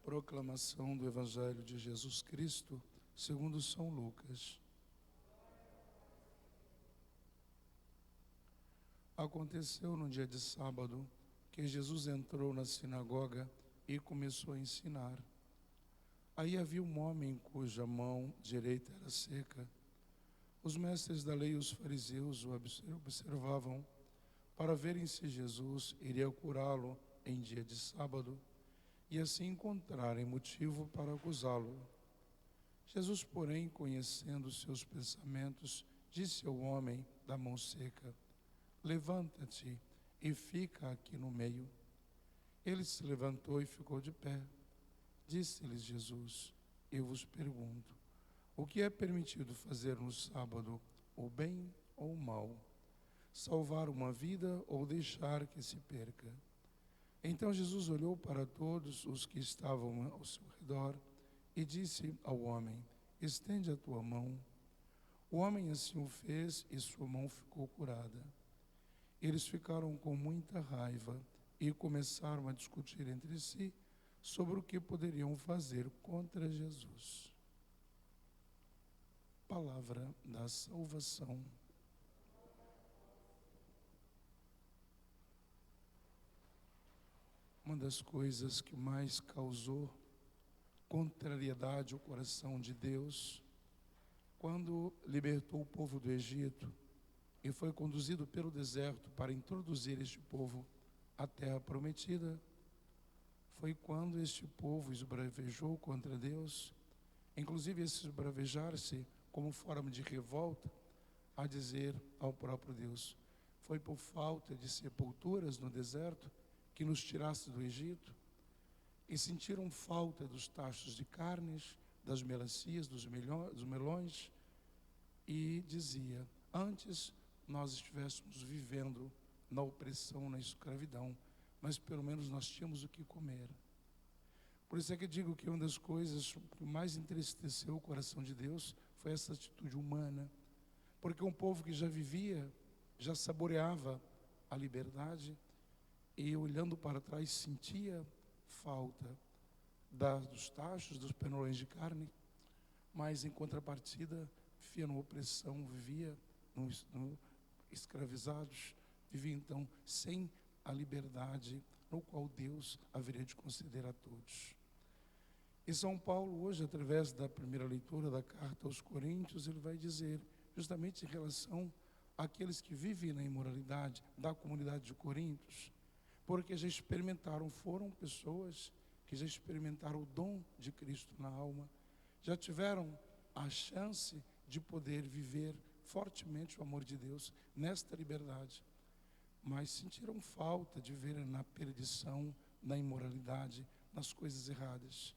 Proclamação do Evangelho de Jesus Cristo, segundo São Lucas. Aconteceu no dia de sábado que Jesus entrou na sinagoga e começou a ensinar. Aí havia um homem cuja mão direita era seca. Os mestres da lei e os fariseus o observavam para verem se Jesus iria curá-lo em dia de sábado e assim encontrarem motivo para acusá-lo. Jesus, porém, conhecendo seus pensamentos, disse ao homem da mão seca: levanta-te e fica aqui no meio. Ele se levantou e ficou de pé. Disse-lhes Jesus: eu vos pergunto, o que é permitido fazer no sábado, o bem ou o mal? Salvar uma vida ou deixar que se perca? Então Jesus olhou para todos os que estavam ao seu redor e disse ao homem: estende a tua mão. O homem assim o fez e sua mão ficou curada. Eles ficaram com muita raiva e começaram a discutir entre si sobre o que poderiam fazer contra Jesus. Palavra da salvação. Uma das coisas que mais causou contrariedade ao coração de Deus, quando libertou o povo do Egito e foi conduzido pelo deserto para introduzir este povo à terra prometida, foi quando este povo esbravejou contra Deus, inclusive esse esbravejar-se como forma de revolta, a dizer ao próprio Deus: foi por falta de sepulturas no deserto que nos tirasse do Egito? E sentiram falta dos tachos de carnes, das melancias, dos melões, e dizia: antes nós estivéssemos vivendo na opressão, na escravidão, mas pelo menos nós tínhamos o que comer. Por isso é que digo que uma das coisas que mais entristeceu o coração de Deus foi essa atitude humana, porque um povo que já vivia, já saboreava a liberdade, e olhando para trás sentia falta dos tachos, dos penolões de carne, mas em contrapartida vivia numa opressão, vivia escravizados, vivia então sem a liberdade no qual Deus haveria de conceder a todos. E São Paulo hoje, através da primeira leitura da carta aos Coríntios, ele vai dizer justamente em relação àqueles que vivem na imoralidade da comunidade de Coríntios, porque já experimentaram, foram pessoas que já experimentaram o dom de Cristo na alma, já tiveram a chance de poder viver fortemente o amor de Deus nesta liberdade, mas sentiram falta de ver na perdição, na imoralidade, nas coisas erradas.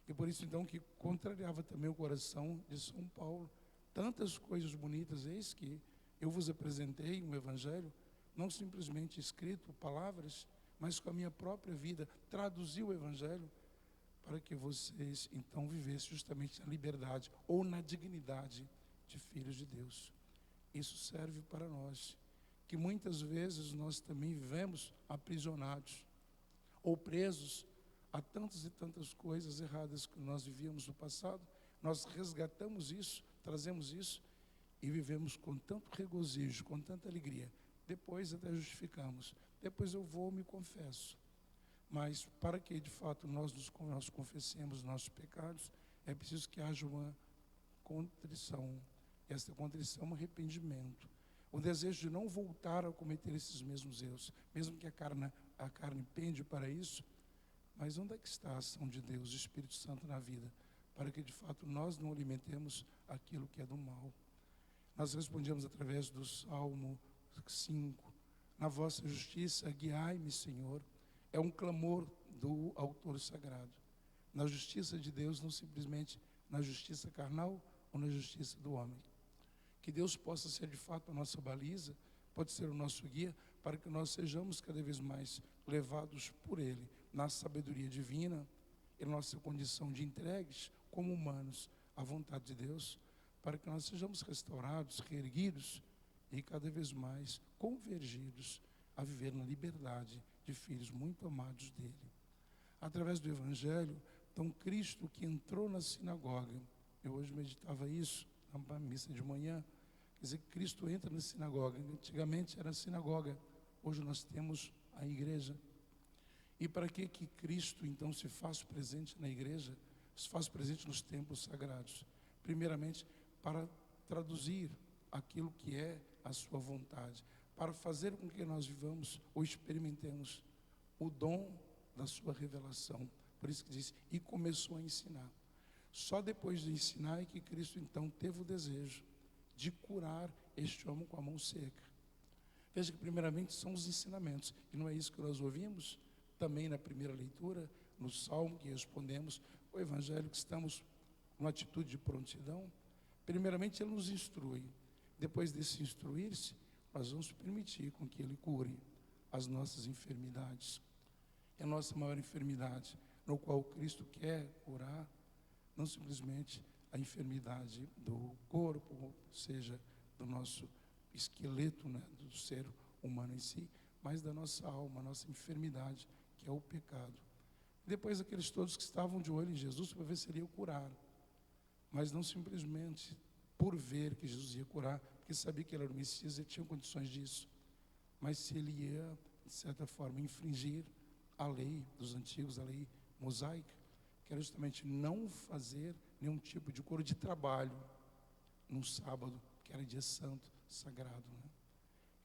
E por isso então que contrariava também o coração de São Paulo. Tantas coisas bonitas, eis que eu vos apresentei um evangelho, não simplesmente escrito, palavras, mas com a minha própria vida, traduzi o evangelho para que vocês então vivessem justamente na liberdade ou na dignidade de filhos de Deus. Isso serve para nós, que muitas vezes nós também vivemos aprisionados ou presos a tantas e tantas coisas erradas que nós vivíamos no passado. Nós resgatamos isso, trazemos isso e vivemos com tanto regozijo, com tanta alegria. Depois até justificamos, depois eu vou me confesso. Mas para que de fato nós confessemos nossos pecados, é preciso que haja uma contrição. Esta contrição é um arrependimento, o desejo de não voltar a cometer esses mesmos erros, mesmo que a carne pende para isso. Mas onde é que está a ação de Deus, do Espírito Santo na vida, para que de fato nós não alimentemos aquilo que é do mal? Nós respondemos através do Salmo 5, na vossa justiça guiai-me, Senhor. É um clamor do autor sagrado, na justiça de Deus, não simplesmente na justiça carnal ou na justiça do homem. Que Deus possa ser de fato a nossa baliza, pode ser o nosso guia, para que nós sejamos cada vez mais levados por Ele, na sabedoria divina e nossa condição de entregues como humanos à vontade de Deus, para que nós sejamos restaurados, reerguidos e cada vez mais convergidos a viver na liberdade de filhos muito amados dele. Através do Evangelho, Então, Cristo que entrou na sinagoga, eu hoje meditava isso na missa de manhã, quer dizer, Cristo entra na sinagoga. Antigamente era a sinagoga, hoje nós temos a igreja. E para que Cristo então se faz presente na igreja, se faz presente nos templos sagrados? Primeiramente, para traduzir aquilo que é a sua vontade, para fazer com que nós vivamos ou experimentemos o dom da sua revelação. Por isso que diz, e começou a ensinar. Só depois de ensinar é que Cristo então teve o desejo de curar este homem com a mão seca. Veja que primeiramente são os ensinamentos, e não é isso que nós ouvimos também na primeira leitura, no Salmo que respondemos, o Evangelho, que estamos numa atitude de prontidão. Primeiramente ele nos instrui, depois desse instruir-se, nós vamos permitir com que ele cure as nossas enfermidades. É a nossa maior enfermidade, no qual Cristo quer curar, não simplesmente a enfermidade do corpo, ou seja, do nosso esqueleto, né, do ser humano em si, mas da nossa alma, a nossa enfermidade, que é o pecado. Depois aqueles todos que estavam de olho em Jesus para ver se ele ia curar, mas não simplesmente por ver que Jesus ia curar, porque sabia que ele era o Messias e tinha condições disso, mas se ele ia, de certa forma, infringir a lei dos antigos, a lei mosaica, que era justamente não fazer nenhum tipo de cura de trabalho num sábado, que era dia santo, sagrado, né?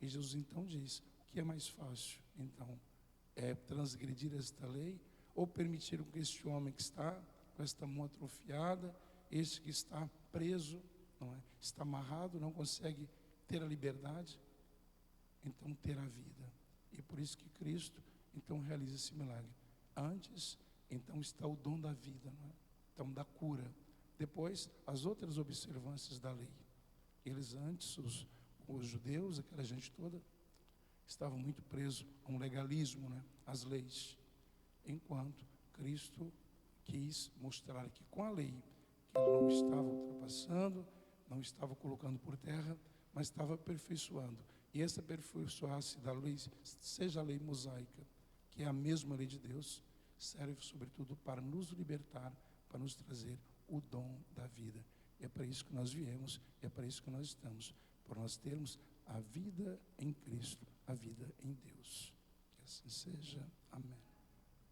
E Jesus então diz, o que é mais fácil, então, é transgredir esta lei, ou permitir que este homem que está com esta mão atrofiada, este que está preso, não é? Está amarrado, não consegue ter a liberdade, então ter a vida. E por isso que Cristo então realiza esse milagre. Antes, então, está o dom da vida, não é? Então, da cura. Depois, as outras observâncias da lei. Eles antes, os judeus, aquela gente toda, estavam muito presos a um legalismo, né? Às leis. Enquanto Cristo quis mostrar que com a lei, que ele não estava ultrapassando, não estava colocando por terra, mas estava aperfeiçoando. E essa aperfeiçoar-se da lei, seja a lei mosaica, que é a mesma lei de Deus, serve sobretudo para nos libertar, para nos trazer o dom da vida. E é para isso que nós viemos, e é para isso que nós estamos, por nós termos a vida em Cristo, a vida em Deus. Que assim seja. Amém.